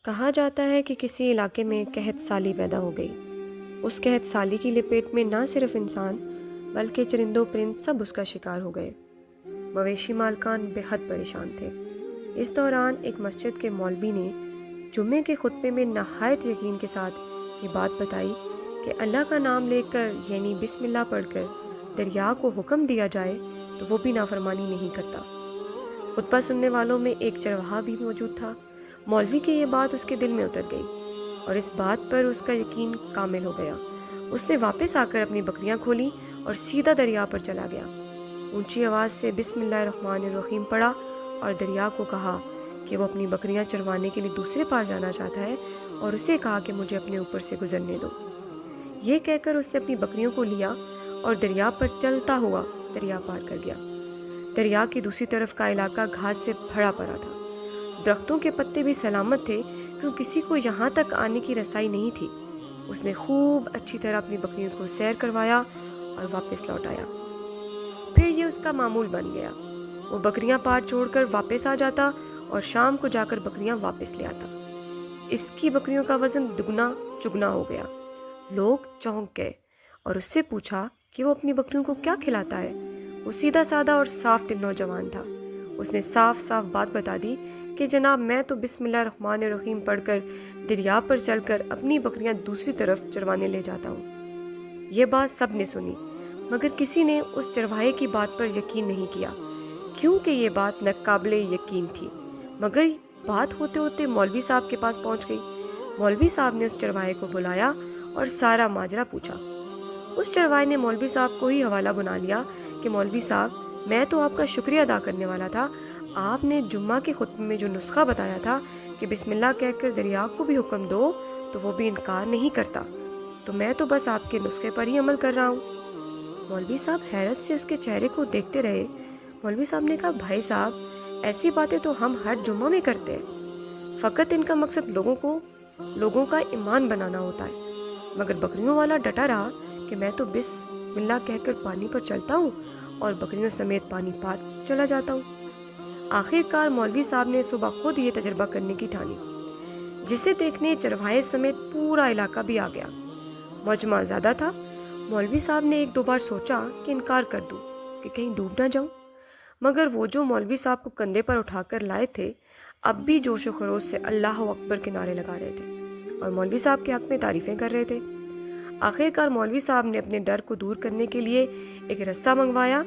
کہا جاتا ہے کہ کسی علاقے میں قحط سالی پیدا ہو گئی۔ اس قحط سالی کی لپیٹ میں نہ صرف انسان بلکہ چرند و پرند سب اس کا شکار ہو گئے۔ مویشی مالکان بے حد پریشان تھے۔ اس دوران ایک مسجد کے مولوی نے جمعے کے خطبے میں نہایت یقین کے ساتھ یہ بات بتائی کہ اللہ کا نام لے کر یعنی بسم اللہ پڑھ کر دریا کو حکم دیا جائے تو وہ بھی نافرمانی نہیں کرتا۔ خطبہ سننے والوں میں ایک چرواہا بھی موجود تھا۔ مولوی کی یہ بات اس کے دل میں اتر گئی اور اس بات پر اس کا یقین کامل ہو گیا۔ اس نے واپس آ کر اپنی بکریاں کھولیں اور سیدھا دریا پر چلا گیا۔ اونچی آواز سے بسم اللہ الرحمن الرحیم پڑھا اور دریا کو کہا کہ وہ اپنی بکریاں چروانے کے لیے دوسرے پار جانا چاہتا ہے اور اسے کہا کہ مجھے اپنے اوپر سے گزرنے دو۔ یہ کہہ کر اس نے اپنی بکریوں کو لیا اور دریا پر چلتا ہوا دریا پار کر گیا۔ دریا کی دوسری طرف کا علاقہ گھاس سے بھرا پڑا تھا۔ درختوں کے پتے بھی سلامت تھے کیوں کسی کو یہاں تک آنے کی رسائی نہیں تھی۔ اس نے خوب اچھی طرح اپنی بکریوں کو سیر کروایا اور واپس لوٹ آیا۔ پھر یہ اس کا معمول بن گیا۔ وہ بکریاں پار چھوڑ کر واپس آ جاتا اور شام کو جا کر بکریاں واپس لے آتا۔ اس کی بکریوں کا وزن دگنا چگنا ہو گیا۔ لوگ چونک گئے اور اس سے پوچھا کہ وہ اپنی بکریوں کو کیا کھلاتا ہے۔ وہ سیدھا سادہ اور صاف دل نوجوان تھا۔ اس نے صاف صاف بات بتا دی کہ جناب میں تو بسم اللہ الرحمن الرحیم پڑھ کر دریا پر چل کر اپنی بکریاں دوسری طرف چروانے لے جاتا ہوں۔ یہ بات سب نے سنی مگر کسی نے اس چرواہے کی بات پر یقین نہیں کیا کیونکہ یہ بات ناقابل یقین تھی۔ مگر بات ہوتے ہوتے مولوی صاحب کے پاس پہنچ گئی۔ مولوی صاحب نے اس چرواہے کو بلایا اور سارا ماجرا پوچھا۔ اس چرواہے نے مولوی صاحب کو ہی حوالہ بنا لیا کہ مولوی صاحب میں تو آپ کا شکریہ ادا کرنے والا تھا۔ آپ نے جمعہ کے خطبے میں جو نسخہ بتایا تھا کہ بسم اللہ کہہ کر دریا کو بھی حکم دو تو وہ بھی انکار نہیں کرتا، تو میں تو بس آپ کے نسخے پر ہی عمل کر رہا ہوں۔ مولوی صاحب حیرت سے اس کے چہرے کو دیکھتے رہے۔ مولوی صاحب نے کہا بھائی صاحب ایسی باتیں تو ہم ہر جمعہ میں کرتے ہیں، فقط ان کا مقصد لوگوں کا ایمان بنانا ہوتا ہے۔ مگر بکریوں والا ڈٹا رہا کہ میں تو بسم اللہ کہہ کر پانی پر چلتا ہوں اور بکریوں سمیت پانی پار چلا جاتا ہوں۔ آخر کار مولوی صاحب نے صبح خود یہ تجربہ کرنے کی ٹھانی، جسے دیکھنے چرواہے سمیت پورا علاقہ بھی آ گیا۔ مجمع زیادہ تھا۔ مولوی صاحب نے ایک دو بار سوچا کہ انکار کر دوں کہ کہیں ڈوب نہ جاؤں، مگر وہ جو مولوی صاحب کو کندھے پر اٹھا کر لائے تھے اب بھی جوش و خروش سے اللہ اکبر کے نعرے لگا رہے تھے اور مولوی صاحب کے حق میں تعریفیں کر رہے تھے۔ آخر کار مولوی صاحب نے اپنے ڈر کو دور کرنے کے لیے ایک رسہ منگوایا۔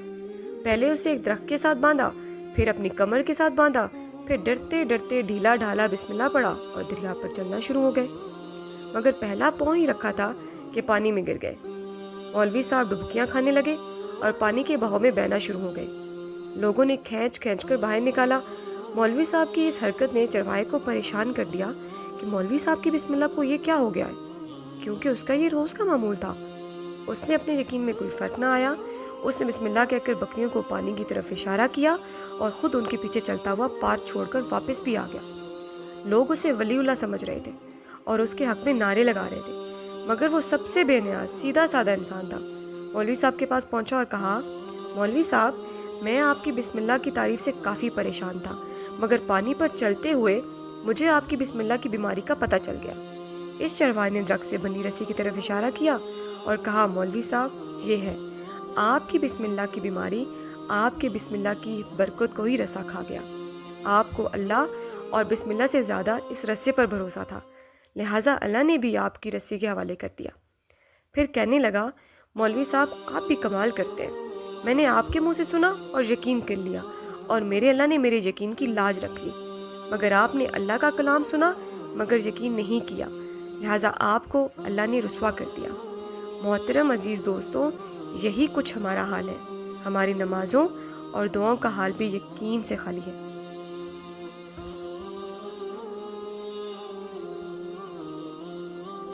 پہلے اسے ایک درخت کے ساتھ باندھا، پھر اپنی کمر کے ساتھ باندھا، پھر ڈرتے ڈرتے ڈھیلا ڈھالا بسم اللہ پڑھا اور دریا پر چلنا شروع ہو گئے۔ مگر پہلا پاؤں ہی رکھا تھا کہ پانی میں گر گئے۔ مولوی صاحب ڈبکیاں کھانے لگے اور پانی کے بہاؤ میں بہنا شروع ہو گئے۔ لوگوں نے کھینچ کر باہر نکالا۔ مولوی صاحب کی اس حرکت نے چرواہے کو پریشان کر دیا کہ مولوی صاحب کی بسم اللہ کو یہ کیا ہو گیا ہے، کیونکہ اس کا یہ روز کا معمول تھا۔ اس نے اپنے یقین میں کوئی فرق نہ آیا۔ اس نے بسم اللہ کہہ کر بکریوں کو پانی کی طرف اشارہ کیا اور خود ان کے پیچھے چلتا ہوا پار چھوڑ کر واپس بھی آ گیا۔ لوگ اسے ولی اللہ سمجھ رہے تھے اور اس کے حق میں نعرے لگا رہے تھے، مگر وہ سب سے بے نیاز سیدھا سادہ انسان تھا۔ مولوی صاحب کے پاس پہنچا اور کہا مولوی صاحب میں آپ کی بسم اللہ کی تعریف سے کافی پریشان تھا، مگر پانی پر چلتے ہوئے مجھے آپ کی بسم اللہ کی بیماری کا پتہ چل گیا۔ اس چرواہے نے درخت سے بندھی رسی کی طرف اشارہ کیا اور کہا مولوی صاحب یہ ہے آپ کی بسم اللہ کی بیماری، آپ کے بسم اللہ کی برکت کو ہی رسا کھا گیا۔ آپ کو اللہ اور بسم اللہ سے زیادہ اس رسے پر بھروسہ تھا، لہٰذا اللہ نے بھی آپ کی رسی کے حوالے کر دیا۔ پھر کہنے لگا مولوی صاحب آپ بھی کمال کرتے ہیں، میں نے آپ کے منہ سے سنا اور یقین کر لیا اور میرے اللہ نے میرے یقین کی لاج رکھ لی، مگر آپ نے اللہ کا کلام سنا مگر یقین نہیں کیا، لہٰذا آپ کو اللہ نے رسوا کر دیا۔ محترم عزیز دوستوں، یہی کچھ ہمارا حال ہے۔ ہماری نمازوں اور دعاؤں کا حال بھی یقین سے خالی ہے۔